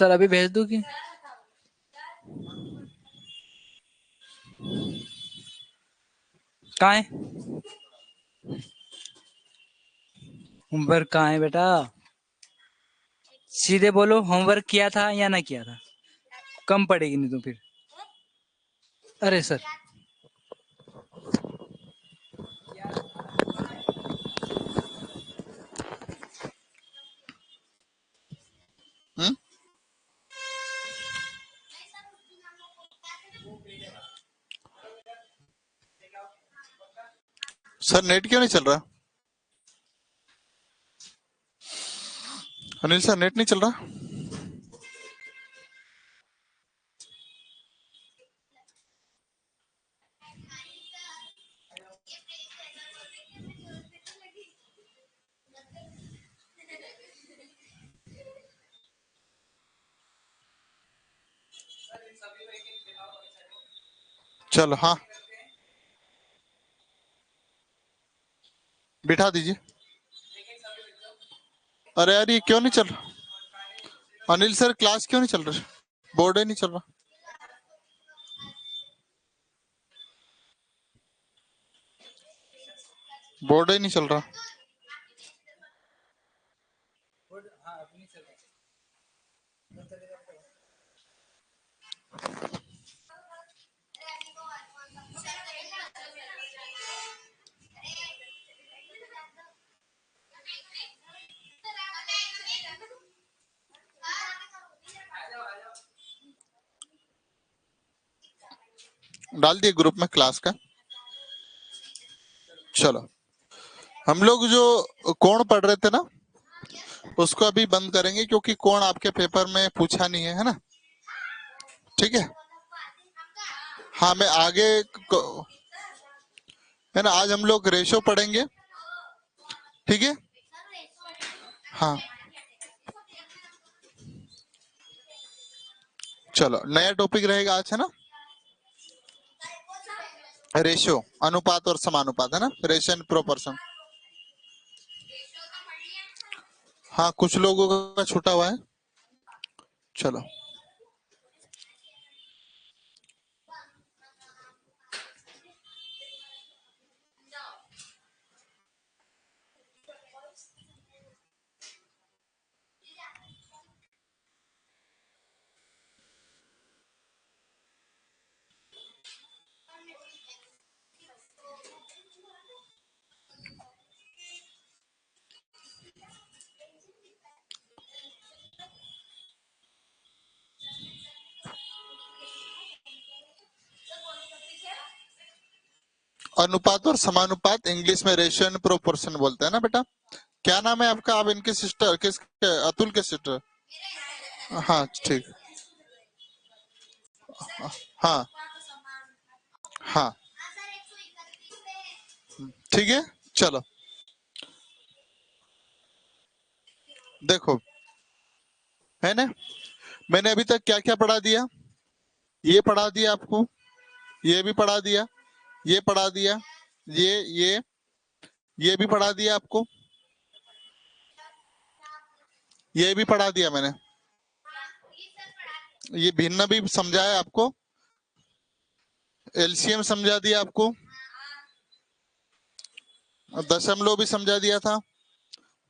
Sir अभी भेज दूं कि कहाँ है? होमवर्क कहाँ है बेटा? सीधे बोलो, होमवर्क किया था या ना किया था? कम पड़ेगी नहीं तो फिर। अरे सर सर नेट क्यों नहीं चल रहा? अनिल सर नेट नहीं चल रहा? चलो हाँ बिठा दीजिए। अरे यार ये क्यों नहीं चल रहा? अनिल सर क्लास क्यों नहीं चल रहा? बोर्ड ही नहीं चल रहा। बोर्ड ही नहीं चल रहा। डाल दिए ग्रुप में क्लास का। चलो हम लोग जो कोण पढ़ रहे थे ना उसको अभी बंद करेंगे क्योंकि कोण आपके पेपर में पूछा नहीं है ना। ठीक है। हाँ मैं आगे है ना। आज हम लोग रेशो पढ़ेंगे। ठीक है। हाँ चलो नया टॉपिक रहेगा आज है ना। रेशो अनुपात और समानुपात है ना। Ratio and proportion. हाँ कुछ लोगों का छूटा हुआ है। चलो अनुपात और समानुपात इंग्लिश में रेशियो एंड प्रोपोर्शन बोलते हैं ना बेटा। क्या नाम है आपका? आप इनके सिस्टर अतुल के सिस्टर? हाँ ठीक। हाँ हाँ ठीक है। चलो देखो है ना। मैंने अभी तक क्या क्या पढ़ा दिया? ये पढ़ा दिया आपको, ये भी पढ़ा दिया, ये पढ़ा दिया, ये भी पढ़ा दिया आपको, ये भी पढ़ा दिया मैंने। ये भिन्न भी समझाया आपको, एलसीएम समझा दिया आपको, दशमलव भी समझा दिया था।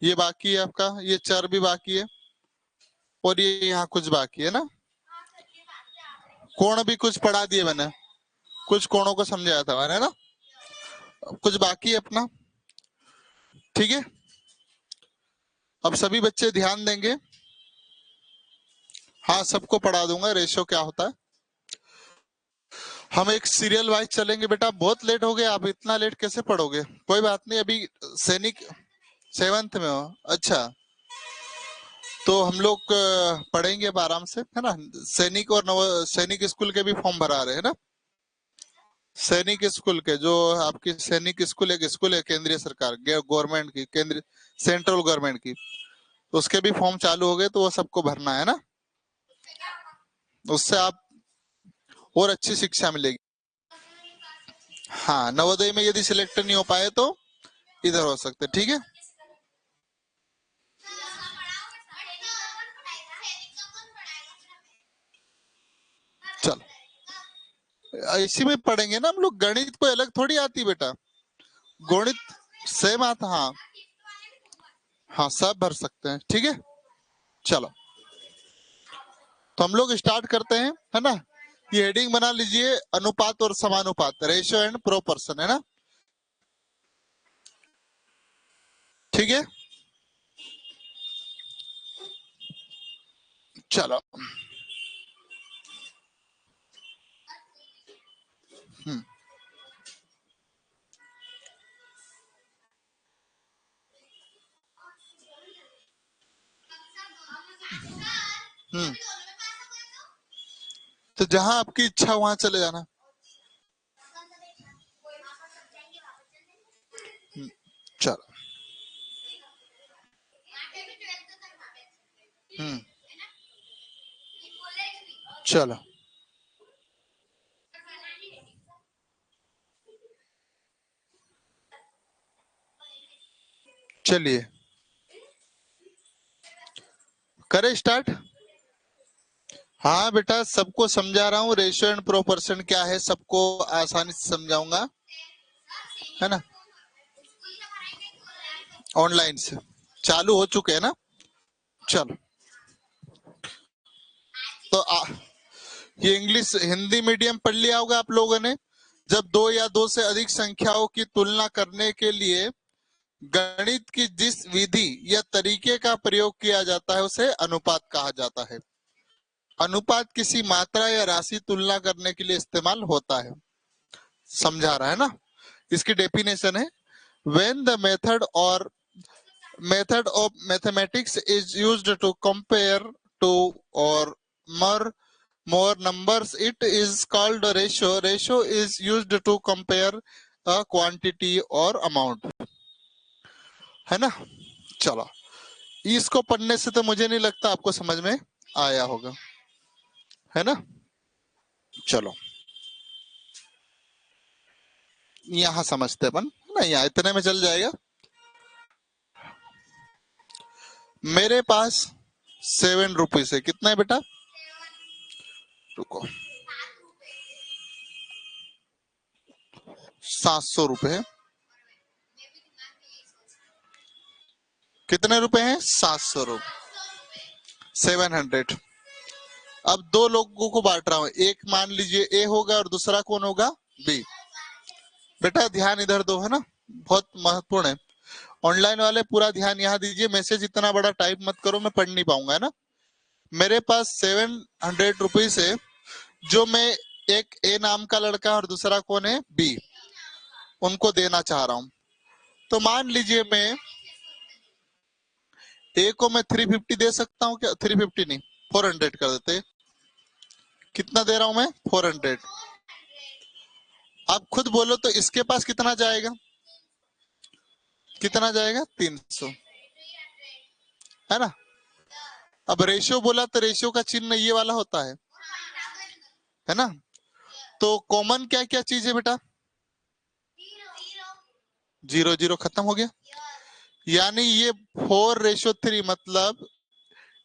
ये बाकी है आपका, ये चर भी बाकी है और ये यहाँ कुछ बाकी है ना। कोण भी कुछ पढ़ा दिए मैंने, कुछ कोणों को समझाया था मैंने ना। कुछ बाकी है अपना। ठीक है। अब सभी बच्चे ध्यान देंगे। हाँ सबको पढ़ा दूंगा रेशियो क्या होता है। हम एक सीरियल वाइज चलेंगे बेटा। बहुत लेट हो गए आप, इतना लेट कैसे पढ़ोगे? कोई बात नहीं। अभी सैनिक 7th में हो? अच्छा तो हम लोग पढ़ेंगे अब आराम से है ना। सैनिक और नव सैनिक स्कूल के भी फॉर्म भरा रहे हैं ना। सैनिक स्कूल के जो आपकी सैनिक स्कूल एक स्कूल है केंद्रीय सरकार गवर्नमेंट की, केंद्रीय सेंट्रल गवर्नमेंट की, उसके भी फॉर्म चालू हो गए तो वो सबको भरना है ना। उससे आप और अच्छी शिक्षा मिलेगी। हाँ नवोदय में यदि सिलेक्ट नहीं हो पाए तो इधर हो सकते। ठीक है। इसी में पढ़ेंगे ना हम लोग, गणित कोई अलग थोड़ी आती बेटा, गणित सेम आता। हाँ हाँ सब भर सकते हैं, ठीक है। चलो तो हम लोग स्टार्ट करते हैं, है ना। ये हेडिंग बना लीजिए, अनुपात और समानुपात, रेशियो एंड प्रोपोर्शन, है ना, ठीक है। चलो हम्म हम्म तो जहां आपकी इच्छा वहां चले जाना। चलो हम्म चलो चलिए करें स्टार्ट। हाँ बेटा सबको समझा रहा हूँ, रेशियो एंड प्रोपोर्शन क्या है सबको आसानी से समझाऊंगा, है ना। ऑनलाइन से चालू हो चुके हैं ना। चलो तो ये इंग्लिश हिंदी मीडियम पढ़ लिया होगा आप लोगों ने। जब दो या दो से अधिक संख्याओं की तुलना करने के लिए गणित की जिस विधि या तरीके का प्रयोग किया जाता है उसे अनुपात कहा जाता है। अनुपात किसी मात्रा या राशि तुलना करने के लिए इस्तेमाल होता है, समझा रहा है ना। इसकी डेफिनेशन है, when the method of mathematics is used to compare two or more numbers, it is called a ratio. Ratio is used to compare a quantity or amount, है ना। चलो इसको पढ़ने से तो मुझे नहीं लगता आपको समझ में आया होगा, है ना। चलो यहाँ समझते अपन, है ना, यहाँ इतने में चल जाएगा। मेरे पास 7 रुपीज है, कितना है बेटा, रुको, 700 रुपए है। कितने रुपए हैं, 700 रुपए, 700। अब दो लोगों को बांट रहा हूं, एक मान लीजिए ए होगा और दूसरा कौन होगा, बी। बेटा ध्यान इधर दो, है ना, बहुत महत्वपूर्ण है। ऑनलाइन वाले पूरा ध्यान यहाँ दीजिए, मैसेज इतना बड़ा टाइप मत करो, मैं पढ़ नहीं पाऊंगा, है ना। मेरे पास 700 रुपीज है, जो मैं एक ए नाम का लड़का और दूसरा कौन है, बी, उनको देना चाह रहा हूं। तो मान लीजिए मैं ए को मैं 350 दे सकता हूँ क्या, 350 नहीं, 400 कर देते। कितना दे रहा हूं मैं, 400। आप खुद बोलो तो इसके पास कितना जाएगा, कितना जाएगा, 300, है ना। अब रेशियो बोला तो रेशियो का चिन्ह ये वाला होता है ना। तो कॉमन क्या क्या चीज है बेटा, 0 0 खत्म हो गया। यानी ये 4:3, मतलब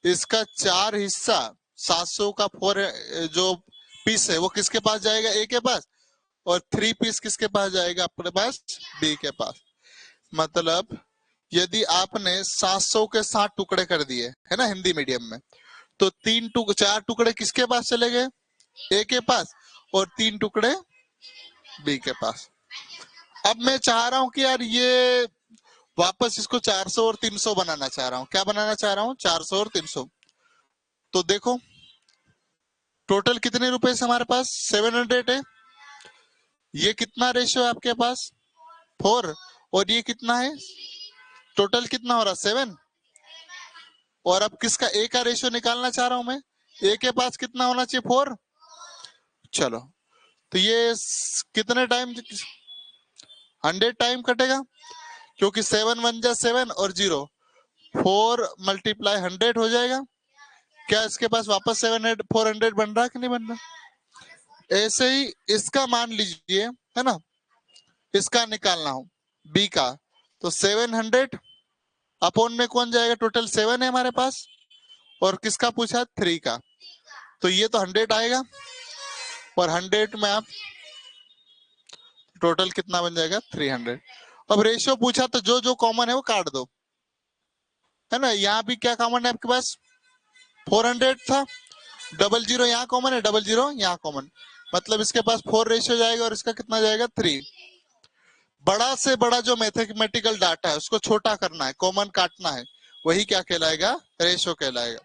इसका 4 हिस्सा 700 का 4 जो पीस है वो किसके पास जाएगा, ए के पास, और 3 पीस किसके पास जाएगा, अपने पास, बी के पास। मतलब यदि आपने 700 के 7 टुकड़े कर दिए, है ना, हिंदी मीडियम में, तो 4 टुकड़े किसके पास चले गए, ए के पास, और 3 टुकड़े बी के पास। अब मैं चाह रहा हूं कि यार ये वापस इसको 400 और 300 बनाना चाह रहा हूँ, क्या बनाना चाह रहा हूँ, 400 और 300। तो देखो टोटल कितने रुपए से हमारे पास, 700 है। ये कितना रेशियो है आपके पास, 4, और ये कितना है, टोटल कितना हो रहा, 7। और अब किसका, ए का रेशियो निकालना चाह रहा हूं मैं, ए के पास कितना होना चाहिए, 4। चलो तो ये कितने टाइम, 100 टाइम कटेगा, क्योंकि 7 1 जा 7 और 0, 4 × 100 हो जाएगा। क्या इसके पास वापस 400 बन रहा कि नहीं बन रहा। ऐसे ही इसका मान लीजिए, है ना, इसका निकालना हो बी का, तो 700 अपॉन में कौन जाएगा, टोटल 7 है हमारे पास, और किसका पूछा, 3 का, तो ये तो 100 आएगा। और 100 में आप टोटल कितना बन जाएगा 300। अब रेशियो पूछा तो जो जो कॉमन है वो काट दो, है ना। यहाँ भी क्या कॉमन है आपके पास, 400 था, 00 यहाँ कॉमन है, 00 यहाँ कॉमन, मतलब इसके पास 4 रेशियो जाएगा और इसका कितना जाएगा 3। बड़ा से बड़ा जो मैथमेटिकल डाटा है उसको छोटा करना है, कॉमन काटना है, वही क्या कहलाएगा, रेशियो कहलाएगा।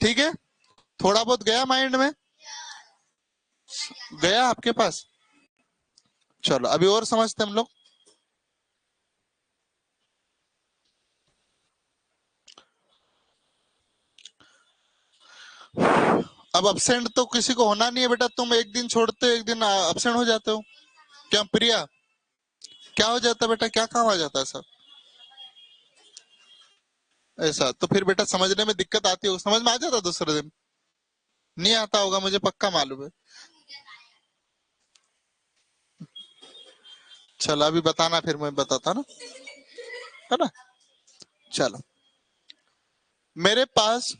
ठीक है, थोड़ा बहुत गया माइंड में, गया आपके पास। चलो अभी और समझते हम लोग। अब अब्सेंट तो किसी को होना नहीं है बेटा, तुम एक दिन छोड़ते हो, एक दिन अब्सेंट हो जाते हो। क्या प्रिया, क्या हो जाता है बेटा, क्या काम आ जाता है सब ऐसा, तो फिर बेटा समझने में दिक्कत आती होगी, समझ में आ जाता दूसरे दिन, नहीं आता होगा मुझे पक्का मालूम है। चलो अभी बताना, फिर मैं बताता ना, है ना। चलो मेरे पास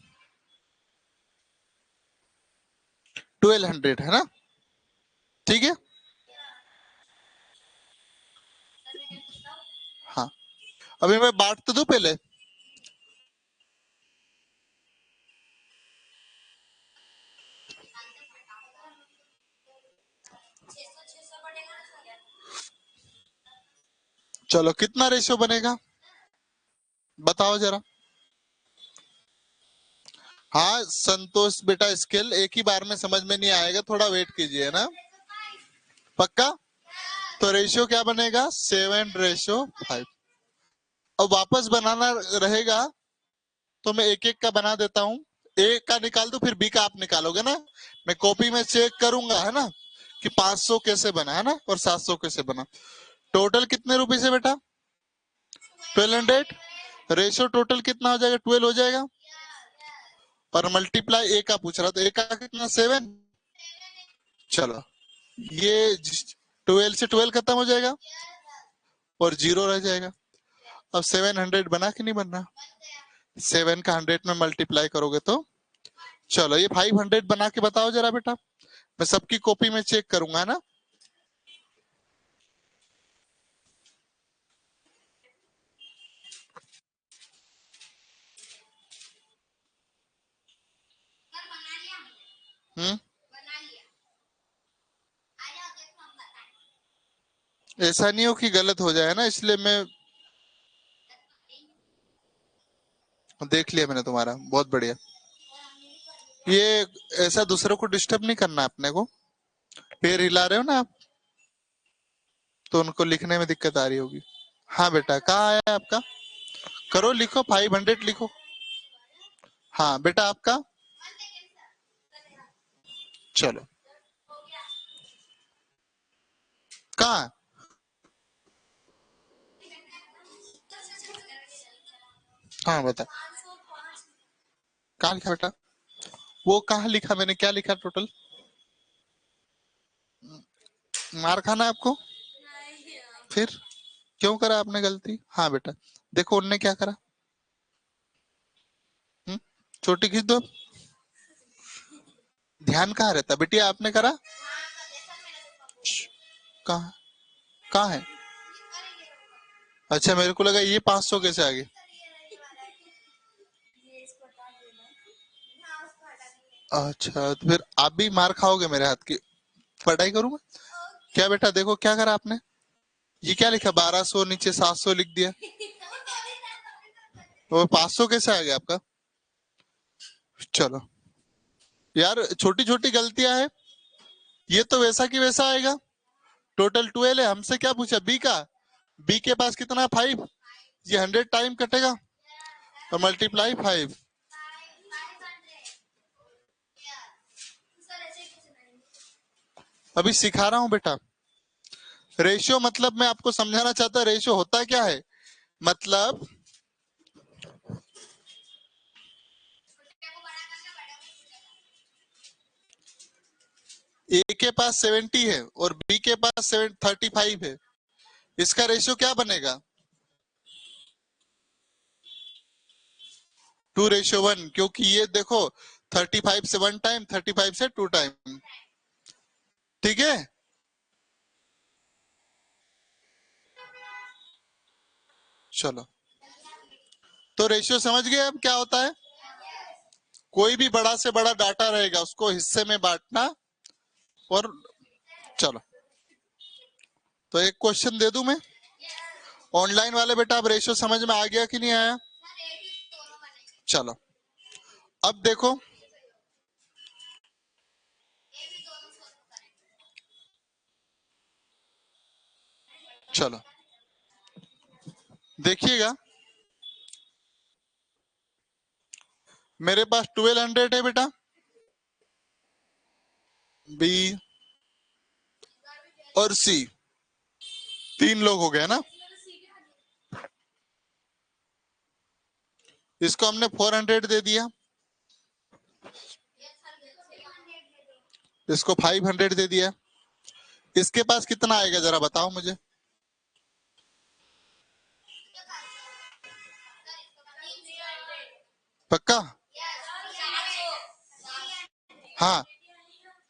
1200 है ना, ठीक है। हाँ, अभी मैं बांट तो दूं पहले। चलो कितना रेशियो बनेगा बताओ जरा। हाँ संतोष बेटा, स्केल एक ही बार में समझ में नहीं आएगा, थोड़ा वेट कीजिए ना, पक्का। तो रेशियो क्या बनेगा, 7:5। अब वापस बनाना रहेगा तो मैं एक एक का बना देता हूँ। ए का निकाल दो, फिर बी का आप निकालोगे ना, मैं कॉपी में चेक करूंगा, है ना, कि 500 कैसे बना, है ना, और 700 कैसे बना। टोटल कितने रुपए से बेटा, 1200। रेशियो टोटल कितना हो जाएगा, 12 हो जाएगा, और मल्टीप्लाई ए का पूछ रहा, तो ए का कितना 7। चलो ये 12 से 12 खत्म हो जाएगा और 0 रह जाएगा। अब 700 बना कि नहीं बनना, 7 का 100 में मल्टीप्लाई करोगे तो, चलो ये 500 बना के बताओ जरा बेटा, मैं सबकी कॉपी में चेक करूंगा ना। हम्म, ऐसा नहीं हो कि गलत हो जाए ना, इसलिए मैं देख लिया मैंने तुम्हारा, बहुत बढ़िया। ये ऐसा दूसरों को डिस्टर्ब नहीं करना अपने को, पैर हिला रहे हो ना आप, तो उनको लिखने में दिक्कत आ रही होगी। हाँ बेटा कहाँ आया आपका, करो लिखो 500 लिखो। हाँ बेटा आपका, चलो कहाँ, हाँ बता, कहाँ लिखा बेटा, वो कहाँ लिखा मैंने, क्या लिखा टोटल, मार खाना है आपको, फिर क्यों करा आपने गलती। हाँ बेटा देखो उनने क्या करा, हम्म, छोटी खींच दो, ध्यान कहाँ रहता बेटिया, आपने करा, कहाँ, कहाँ है, अच्छा मेरे को लगा ये 500 कैसे आ गए। अच्छा तो फिर आप भी मार खाओगे मेरे हाथ की, पढ़ाई करूंगा। क्या बेटा देखो क्या करा आपने, ये क्या लिखा, 1200 नीचे 700 लिख दिया, वो 500 कैसे आ गया आपका। चलो यार छोटी छोटी गलतियां है, ये तो वैसा की वैसा आएगा। टोटल 12 है, हमसे क्या पूछा बी का, बी के पास कितना 5, ये 100 टाइम कटेगा और मल्टीप्लाई 5। अभी सिखा रहा हूँ बेटा, रेशियो मतलब मैं आपको समझाना चाहता, रेशियो होता क्या है, मतलब ए के पास 70 है और बी के पास 35 है, इसका रेशियो क्या बनेगा, 2:1, क्योंकि ये देखो 35 से 1 टाइम, 35 से 2 टाइम, ठीक है, चलो। तो रेशियो समझ गए अब क्या होता है? कोई भी बड़ा से बड़ा डाटा रहेगा उसको हिस्से में बांटना। और चलो, तो एक क्वेश्चन दे दूं मैं ऑनलाइन वाले, बेटा अब रेशियो समझ में आ गया कि नहीं आया? चलो, अब देखो, चलो देखिएगा, मेरे पास 1200 है बेटा, बी और सी, 3 लोग हो गए ना। इसको हमने 400 दे दिया, इसको 500 दे दिया। इसके पास कितना आएगा जरा बताओ मुझे? पक्का? हाँ,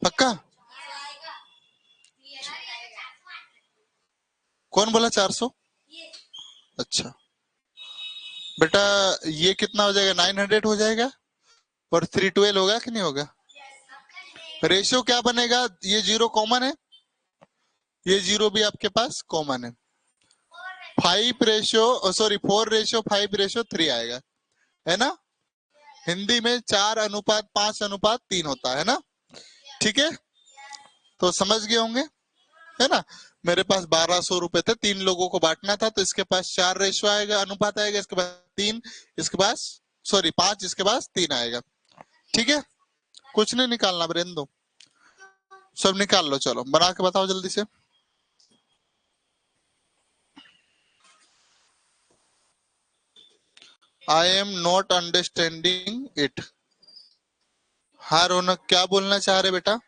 पक्का? कौन बोला 400? अच्छा बेटा, ये कितना हो जाएगा? 900 हो जाएगा, और 312 होगा कि नहीं होगा? रेशियो क्या बनेगा? ये जीरो कॉमन है, ये जीरो भी आपके पास कॉमन है। 4:5 आएगा, है ना? हिंदी में 4:5:3 होता है ना? ठीक है, तो समझ गए होंगे, है ना? मेरे पास 1200 रुपए थे, 3 लोगों को बांटना था, तो इसके पास 4 रेशियो आएगा, अनुपात आएगा, इसके पास 3, इसके पास सॉरी 5, इसके पास 3 आएगा। ठीक है, कुछ नहीं निकालना, ब्रेन दो, सब निकाल लो। चलो बना के बताओ जल्दी से। I am not understanding it. हाँ रौनक, क्या बोलना चाह रहे बेटा?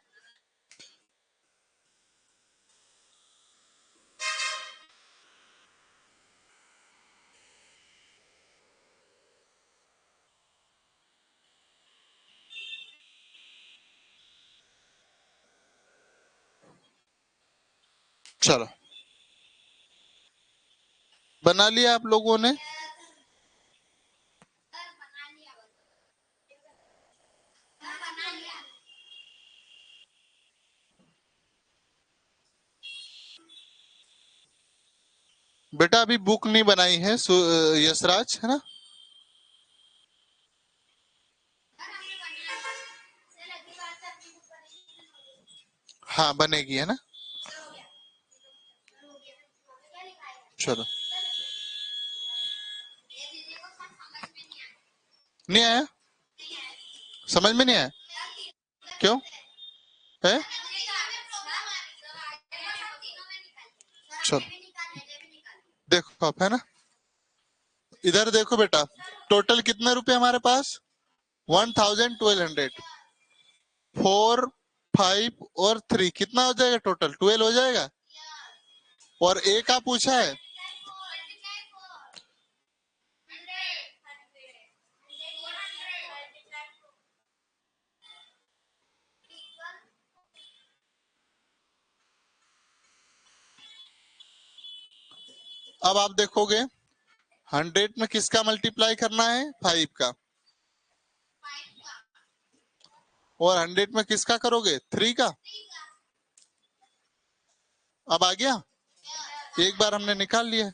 चलो, बना लिया आप लोगों ने? बेटा अभी बुक नहीं बनाई है यशराज, है ना? हाँ बनेगी, है ना? चलो, नहीं आया? समझ में नहीं आया? क्यों है? चलो देखो आप, है ना? इधर देखो बेटा, टोटल कितने रुपए हमारे पास? 1200। 4, 5 और 3 कितना हो जाएगा? टोटल 12 हो जाएगा। और ए का पूछा है, अब आप देखोगे 100 में किसका मल्टीप्लाई करना है? 5 का। और 100 में किसका करोगे? 3 का। अब आ गया, एक बार हमने निकाल लिया।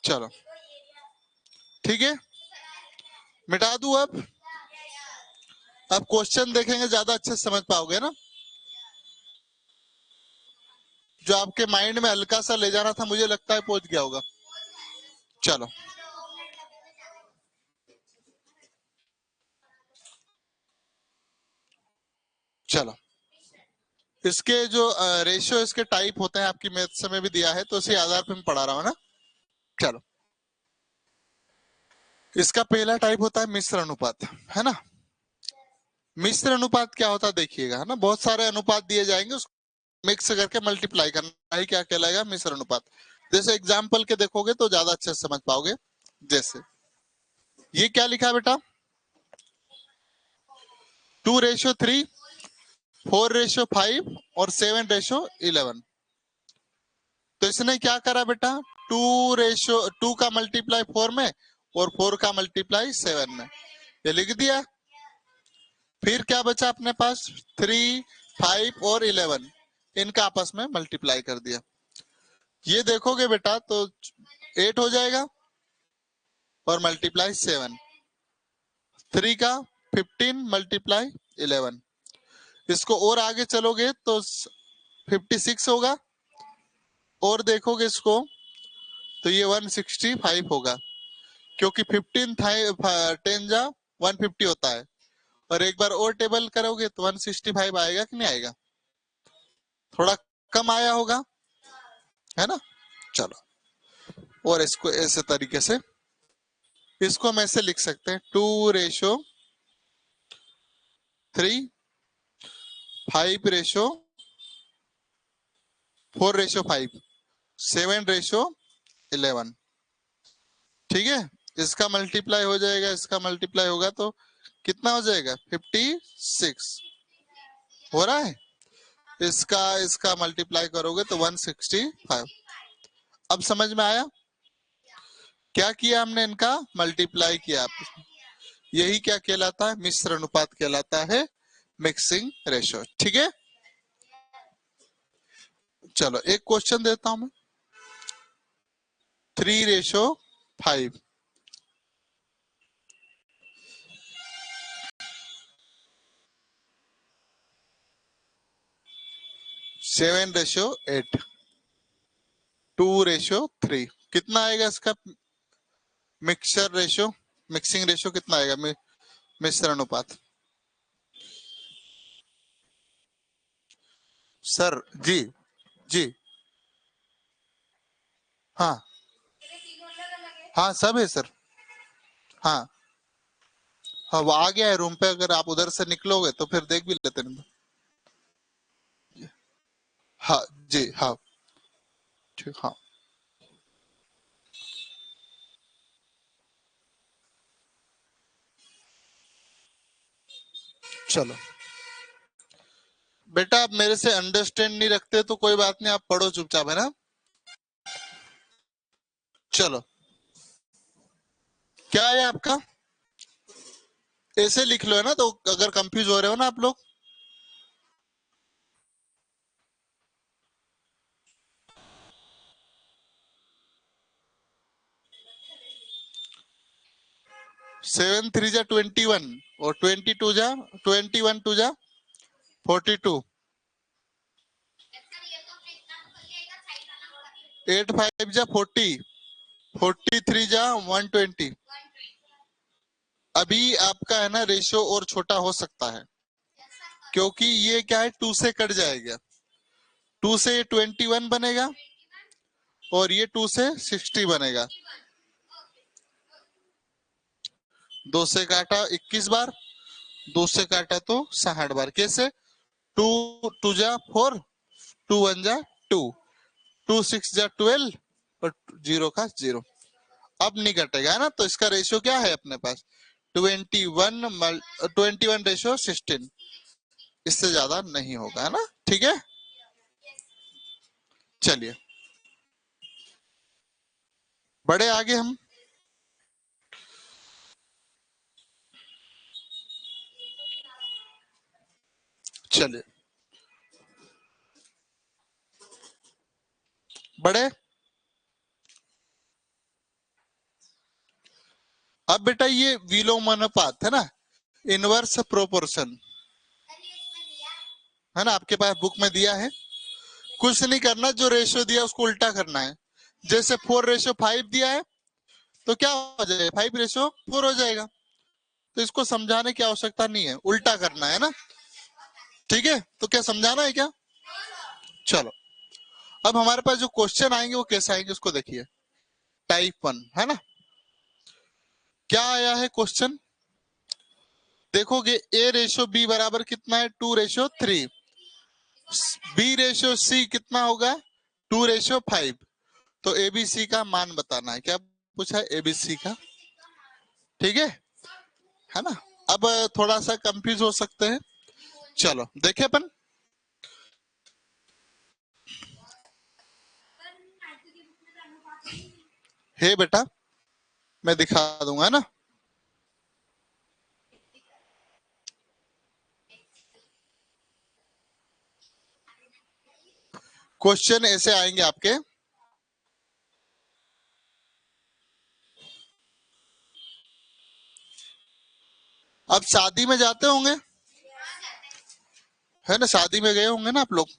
चलो ठीक है, मिटा दूं अब क्वेश्चन देखेंगे ज्यादा अच्छे से समझ पाओगे ना। जो आपके माइंड में हल्का सा ले जाना था, मुझे लगता है पहुंच गया होगा। चलो, चलो इसके जो रेशियो, इसके टाइप होते हैं, आपकी मैथ्स में भी दिया है, तो उसी आधार पे मैं पढ़ा रहा हूँ ना। चलो, इसका पहला टाइप होता है मिश्र अनुपात, है ना? मिश्र अनुपात क्या होता है देखिएगा, है ना? बहुत सारे अनुपात दिए जाएंगे, उसको मिक्स करके मल्टीप्लाई करना ही क्या कहलाएगा? मिश्र अनुपात। जैसे एग्जाम्पल के देखोगे तो ज्यादा अच्छे से समझ पाओगे। जैसे ये क्या लिखा है बेटा? 2:3 4:5 और 7:11। तो इसने क्या करा बेटा, 2 का मल्टीप्लाई 4 में और 4 का मल्टीप्लाई 7 में, ये लिख दिया। फिर क्या बचा अपने पास, 3, 5 और 11, इनका आपस में मल्टीप्लाई कर दिया। ये देखोगे बेटा तो 8 हो जाएगा और मल्टीप्लाई 7, 3 का 15 मल्टीप्लाई 11, इसको और आगे चलोगे तो 56 होगा, और देखोगे इसको तो ये 165 होगा, क्योंकि 15 10 जा 150 होता है, और एक बार और टेबल करोगे तो 165 आएगा कि नहीं आएगा, थोड़ा कम आया होगा, है ना। चलो, और इसको ऐसे तरीके से, इसको हम ऐसे लिख सकते हैं, 2:3, 5:4:5, 7:11। ठीक है, इसका मल्टीप्लाई हो जाएगा, इसका मल्टीप्लाई होगा तो कितना हो जाएगा, 56 हो रहा है। इसका इसका मल्टीप्लाई करोगे तो 165। अब समझ में आया क्या किया हमने, इनका मल्टीप्लाई किया, यही क्या कहलाता है, मिश्र अनुपात कहलाता है, मिक्सिंग रेशो। ठीक है, चलो एक क्वेश्चन देता हूं मैं, 3:5, 7:8, 2:3, कितना आएगा इसका मिक्सचर रेशो, मिक्सिंग रेशो कितना आएगा, मिश्र अनुपात। सर जी, जी हाँ, हाँ सब है सर, हाँ हाँ वो आ गया है रूम पे, अगर आप उधर से निकलोगे तो फिर देख भी लेते हैं। हाँ जी, हाँ ठीक, हाँ चलो बेटा, आप मेरे से अंडरस्टैंड नहीं रखते तो कोई बात नहीं, आप पढ़ो चुपचाप, है ना। चलो, क्या है आपका, ऐसे लिख लो, है ना, तो अगर कंफ्यूज हो रहे हो ना आप लोग। 7 3 जा 21 और 22 जा 21 2 जा 42, 8 5 जा 40, 43 जा 120। अभी आपका है ना रेशियो और छोटा हो सकता है, क्योंकि ये क्या है, 2 से कट जाएगा, 2 से 21 बनेगा और ये 2 से 60 बनेगा, 2 से काटा 21 बार, 2 से काटा तो 60 बार। कैसे, 2 2 जा 4, 2 1 जा 2, 2 6 जा 12 और 0 का 0। अब नहीं कटेगा, है ना, तो इसका रेशियो क्या है अपने पास, 21:16, इससे ज्यादा नहीं होगा, है ना। ठीक है, चलिए बड़े आगे हम, चलिए बड़े। अब बेटा ये विलोमानुपात है ना, इनवर्स प्रोपोर्शन, है ना, आपके पास बुक में दिया है। कुछ नहीं करना, जो रेशियो दिया उसको उल्टा करना है। जैसे 4:5 दिया है तो क्या हो जाएगा, 5:4 हो जाएगा। तो इसको समझाने की आवश्यकता नहीं है, उल्टा करना है ना। ठीक है, तो क्या समझाना है क्या। चलो, अब हमारे पास जो क्वेश्चन आएंगे वो कैसे आएंगे उसको देखिए। टाइप 1 है ना, क्या आया है क्वेश्चन, देखोगे A:B बराबर कितना है, 2:3, B:C कितना होगा, 2:5। तो ABC का मान बताना है, क्या पूछा है, ABC का। ठीक है ना। अब थोड़ा सा कंफ्यूज हो सकते हैं, चलो देखे अपन। है बेटा, मैं दिखा दूंगा, है ना। क्वेश्चन ऐसे आएंगे आपके, अब शादी में जाते होंगे, है ना, शादी में गए होंगे ना आप लोग।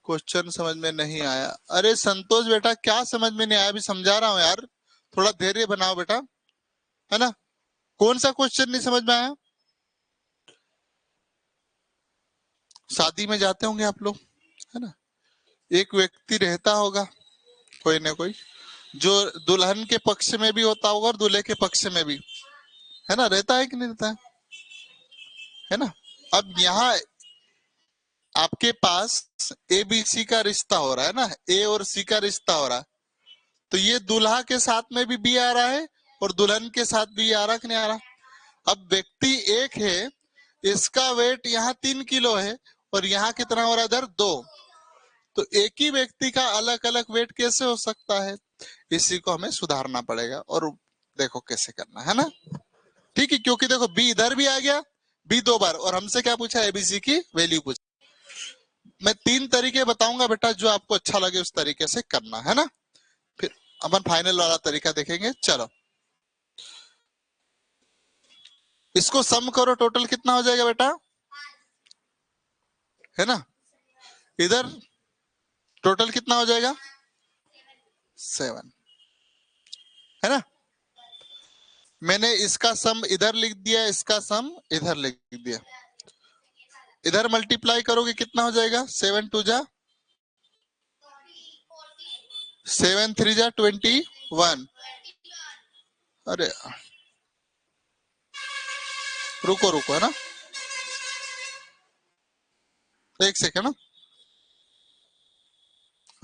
क्वेश्चन समझ में नहीं आया? अरे संतोष बेटा, क्या समझ में नहीं आया? अभी समझा रहा हूँ यार, थोड़ा धैर्य बनाओ बेटा, है ना। कौन सा क्वेश्चन नहीं समझ में आया? शादी में जाते होंगे आप लोग, है ना। एक व्यक्ति रहता होगा, कोई ना कोई, जो दुल्हन के पक्ष में भी होता होगा और दूल्हे के पक्ष में भी, है ना। रहता है कि नहीं रहता है ना। अब यहाँ आपके पास ए बी सी का रिश्ता हो रहा है ना, ए और सी का रिश्ता हो रहा है, तो ये दूल्हा के साथ में भी बी आ रहा है और दुल्हन के साथ भी आ रहा कि नहीं आ रहा। अब व्यक्ति एक है, इसका वेट यहाँ 3 किलो है और यहाँ कितना हो रहा है इधर 2, तो एक ही व्यक्ति का अलग अलग वेट कैसे हो सकता है? इसी को हमें सुधारना पड़ेगा और देखो कैसे करना है ना। ठीक है, क्योंकि देखो बी इधर भी आ गया, बी 2 बार, और हमसे क्या पूछा? एबीसी की वैल्यू पूछा। मैं 3 तरीके बताऊंगा बेटा, जो आपको अच्छा लगे उस तरीके से करना है ना। फिर अपन फाइनल वाला तरीका देखेंगे। चलो इसको सम करो, टोटल कितना हो जाएगा बेटा, है ना। इधर टोटल कितना हो जाएगा? 7, है ना। मैंने इसका सम इधर लिख दिया, इसका सम इधर लिख दिया। इधर मल्टीप्लाई करोगे कितना हो जाएगा? 7 2 जा 7 3 जा 21। अरे रुको रुको, है ना, एक सेकेंड ना,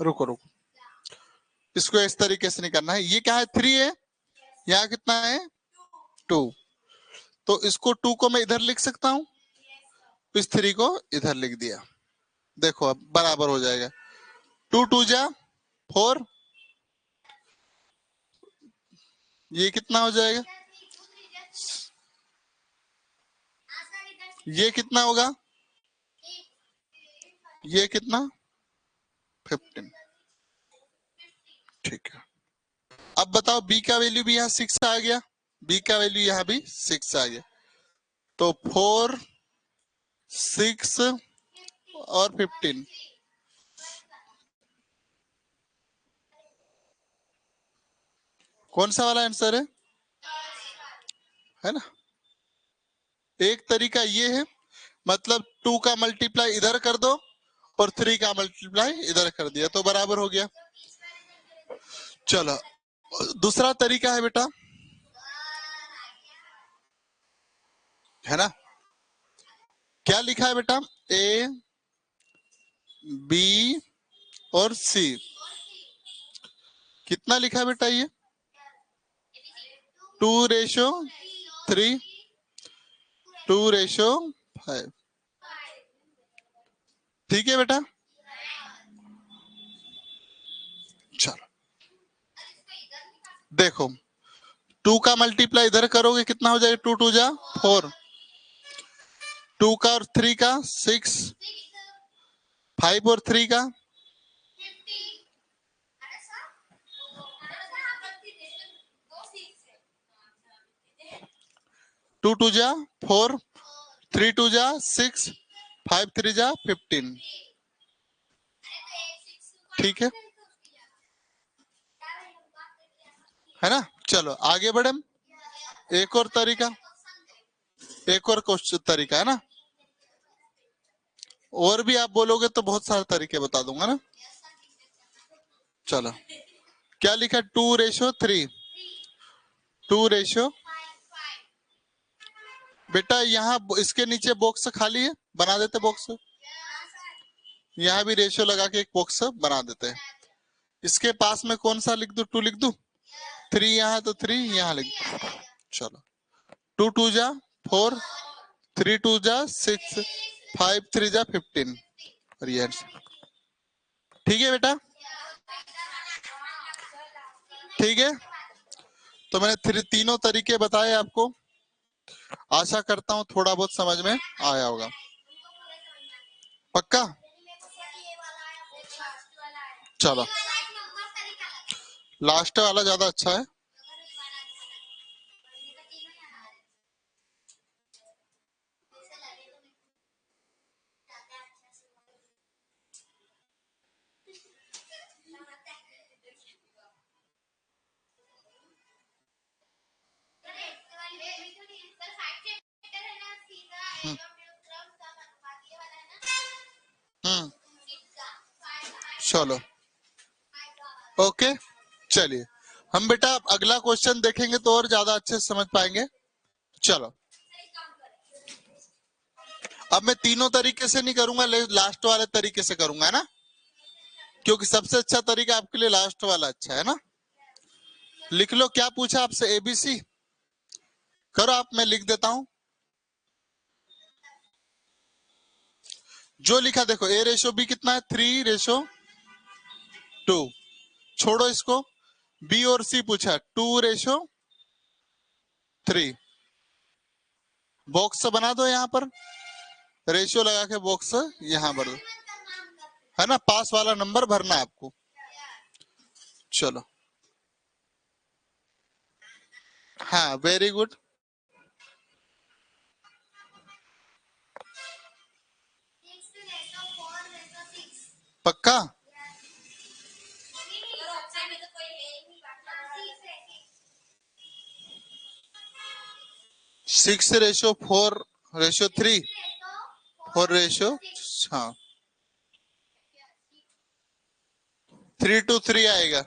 रुको रुको। इसको इस तरीके से नहीं करना है। ये क्या है? 3 है, यहाँ कितना है? 2। तो इसको 2 को मैं इधर लिख सकता हूँ, इस 3 को इधर लिख दिया। देखो अब बराबर हो जाएगा। 2 2 जा 4, ये कितना हो जाएगा? ये कितना होगा? ये कितना? 15। ठीक है। अब बताओ बी का वैल्यू भी यहाँ 6 आ गया, बी का वैल्यू यहाँ भी 6 आ गया, तो 4 6 और 15। कौन सा वाला आंसर है ना। एक तरीका ये है, मतलब 2 का मल्टीप्लाई इधर कर दो और 3 का मल्टीप्लाई इधर कर दिया तो बराबर हो गया। चलो दूसरा तरीका है बेटा, है ना। क्या लिखा है बेटा? ए बी और सी, कितना लिखा है बेटा? ये 2:3, 2:5। ठीक है बेटा। चलो देखो 2 का मल्टीप्लाई इधर करोगे कितना हो जाएगा? 2 2 जा 4, 2 का और 3 का 6, 5 और 3 का 2 2 जा 4, 3 2 जा 6, 5 3 जा 15। ठीक है ना। चलो आगे बढ़े। एक और तरीका, एक और क्वेश्चन तरीका है ना, और भी आप बोलोगे तो बहुत सारे तरीके बता दूंगा ना। चलो क्या लिखा? 2:3, 2 बेटा यहाँ इसके नीचे बॉक्स खाली है, बना देते बॉक्स, यहाँ भी रेशियो लगा के एक बॉक्स बना देते हैं। इसके पास में कौन सा लिख दू? 2 लिख दू, 3 यहाँ तो 3 यहाँ लिख दू। चलो 2 2 जा 4, 3 2 जा 6, 5 3 जा 15, और ये आंसर। ठीक है बेटा। ठीक है, तो मैंने तीनों तरीके बताए आपको। आशा करता हूँ थोड़ा बहुत समझ में आया होगा। पक्का? चलो, लास्ट वाला ज्यादा अच्छा है। हम्म हम्म, चलो ओके। चलिए, हम बेटा अब अगला क्वेश्चन देखेंगे तो और ज्यादा अच्छे से समझ पाएंगे। चलो, अब मैं तीनों तरीके से नहीं करूंगा, लास्ट वाले तरीके से करूंगा, है ना, क्योंकि सबसे अच्छा तरीका आपके लिए लास्ट वाला अच्छा है ना। लिख लो, क्या पूछा आपसे, एबीसी करो आप, मैं लिख देता हूं। जो लिखा देखो, A/B कितना है, 3/2। छोड़ो इसको, बी और सी पूछा 2/3। बॉक्स बना दो यहाँ पर, रेशियो लगा के बॉक्स यहाँ भर दो, है ना, पास वाला नंबर भरना है आपको। चलो, हाँ वेरी गुड। पक्का? 6/4/3, 4 हाँ 3/3 आएगा।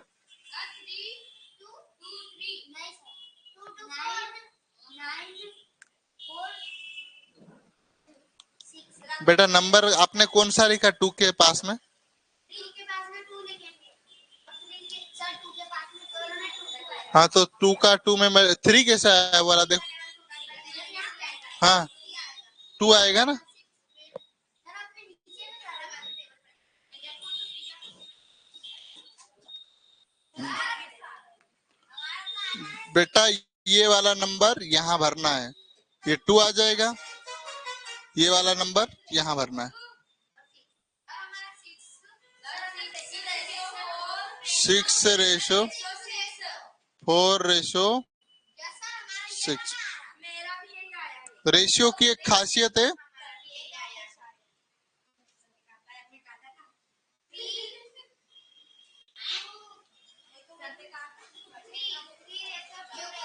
बेटा नंबर आपने कौन सा लिखा 2 के पास में? हाँ तो 2 का 2 में 3 कैसे आया वाला देखो। हाँ 2 आएगा ना। बेटा ये वाला नंबर यहाँ भरना है, ये 2 आ जाएगा, ये वाला नंबर यहाँ भरना है। 6/4/6। रेशियो की एक खासियत है,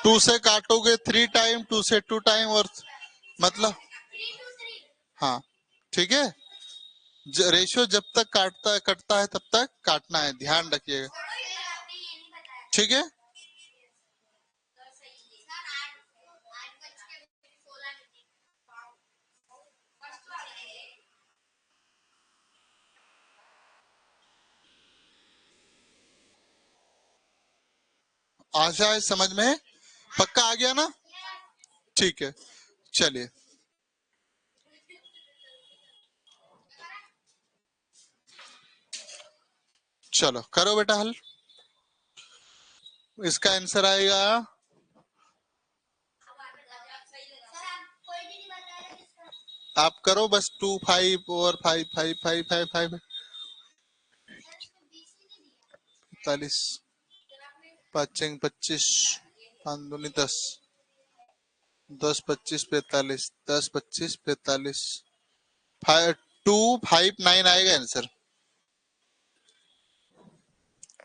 टू से काटोगे 3 टाइम, 2 से 2 टाइम, और मतलब हाँ ठीक है। रेशियो जब तक कटता है तब तक काटना है, ध्यान रखिएगा, ठीक है। आशा है समझ में पक्का आ गया ना। ठीक है, चलिए चलो करो बेटा हल। इसका आंसर आएगा, आप करो बस, 2 5 और 5 5 5 5 5 45, 5 5 25, 5 दूनी 10, 10 25 45, 10 25 45, 2 5 9 आएगा आंसर।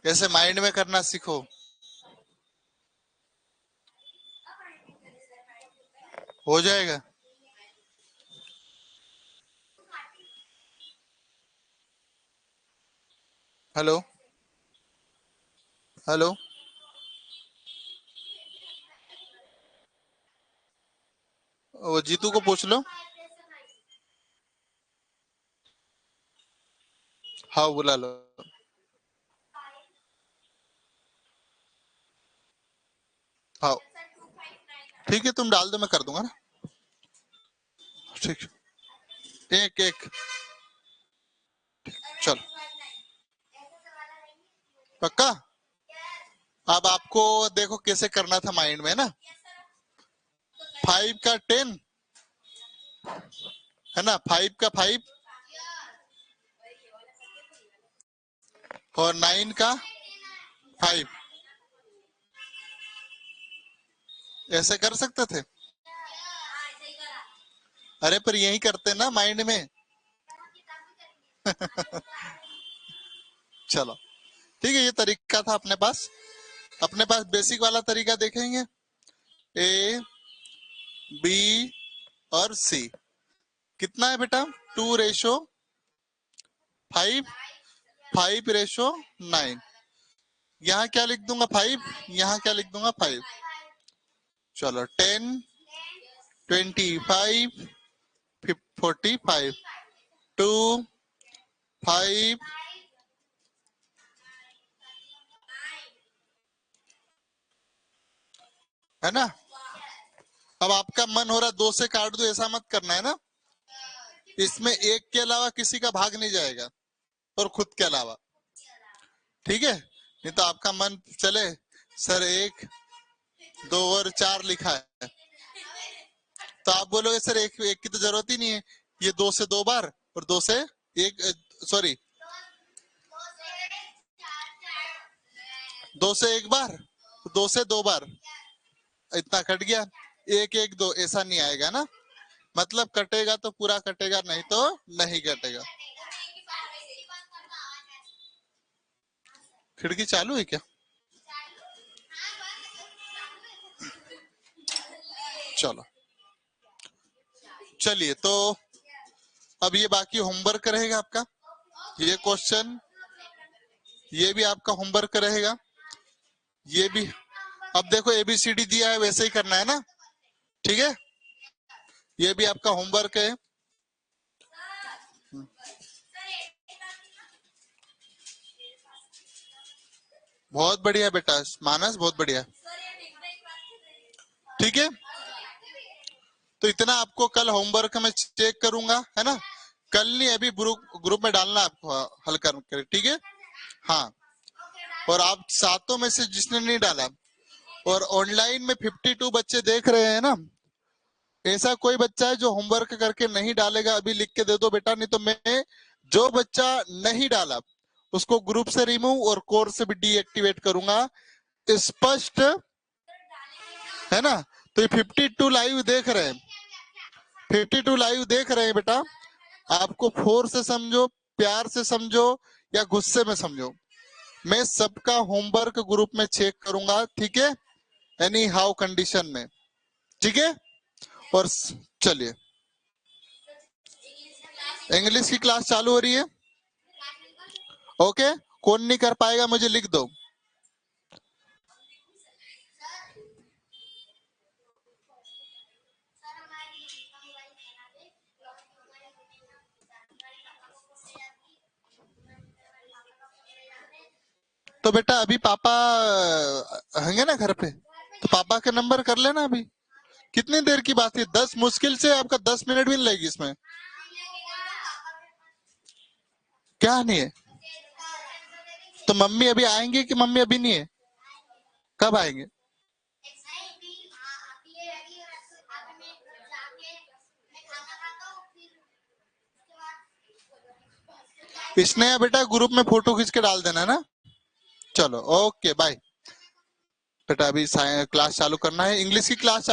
कैसे माइंड में करना सीखो, हो जाएगा। हेलो हेलो, वो जीतू को पूछ लो। हाँ बुला लो। हाँ ठीक है, तुम डाल दो, मैं कर दूंगा ना। ठीक, एक एक, चलो पक्का। अब आपको देखो कैसे करना था माइंड में ना, 5 का 10 है ना, 5 का 5 और 9 का 5, ऐसे कर सकते थे। अरे पर यही करते ना माइंड में। चलो ठीक है, ये तरीका था अपने पास। अपने पास बेसिक वाला तरीका देखेंगे, ए बी और सी। कितना है बेटा, 2:5, 5:9। यहाँ क्या लिख दूंगा 5, यहाँ क्या लिख दूंगा 5। चलो 10, 25, 45, 2, 5, है ना। अब आपका मन हो रहा 2 से काट दो, ऐसा मत करना है ना। इसमें एक के अलावा किसी का भाग नहीं जाएगा, और खुद के अलावा, ठीक है। नहीं तो आपका मन चले सर 1, 2 और 4 लिखा है, तो आप बोलोगे सर एक एक की तो जरूरत ही नहीं है, ये 2 से 2 बार और 2 से 1, सॉरी 2 से 1 बार, 2 से 2 बार, इतना कट गया। 1, 1, 2 ऐसा नहीं आएगा ना, मतलब कटेगा तो पूरा कटेगा, नहीं तो नहीं कटेगा। खिड़की चालू है क्या? चलो चलिए, तो अब ये बाकी होमवर्क रहेगा आपका, ये क्वेश्चन, ये भी आपका होमवर्क रहेगा, ये भी। अब देखो ABCD दिया है, वैसे ही करना है ना, ठीक है। ये भी आपका होमवर्क है। बहुत बढ़िया बेटा मानस, बहुत बढ़िया, ठीक है। तो इतना आपको कल होमवर्क में चेक करूंगा, है ना। कल नहीं, अभी ग्रुप में डालना आपको हल कर, ठीक है। हाँ, और आप सातों में से जिसने नहीं डाला, और ऑनलाइन में 52 बच्चे देख रहे हैं ना, ऐसा कोई बच्चा है जो होमवर्क करके नहीं डालेगा, अभी लिख के दे दो बेटा, नहीं तो मैं जो बच्चा नहीं डाला उसको ग्रुप से रिमूव और कोर्स से भी डीएक्टिवेट करूंगा। स्पष्ट है ना। तो ये 52 लाइव देख रहे हैं, 52 लाइव देख रहे हैं बेटा, आपको फोर्स से समझो, प्यार से समझो या गुस्से में समझो, मैं सबका होमवर्क ग्रुप में चेक करूंगा, ठीक है, एनी हाउ कंडीशन में, ठीक है। और चलिए, इंग्लिश की क्लास चालू हो रही है, ओके। कौन नहीं कर पाएगा मुझे लिख दो। तो बेटा अभी पापा होंगे ना घर पे, तो पापा का नंबर कर लेना अभी। कितनी देर की बात है, 10, मुश्किल से आपका 10 मिनट भी नहीं लगेगी इसमें। क्या नहीं है? तो मम्मी अभी आएंगे कि मम्मी अभी नहीं है? कब आएंगे? इसने बेटा ग्रुप में फोटो खींच के डाल देना ना। चलो ओके बाय बेटा, अभी क्लास चालू करना है, इंग्लिश की क्लास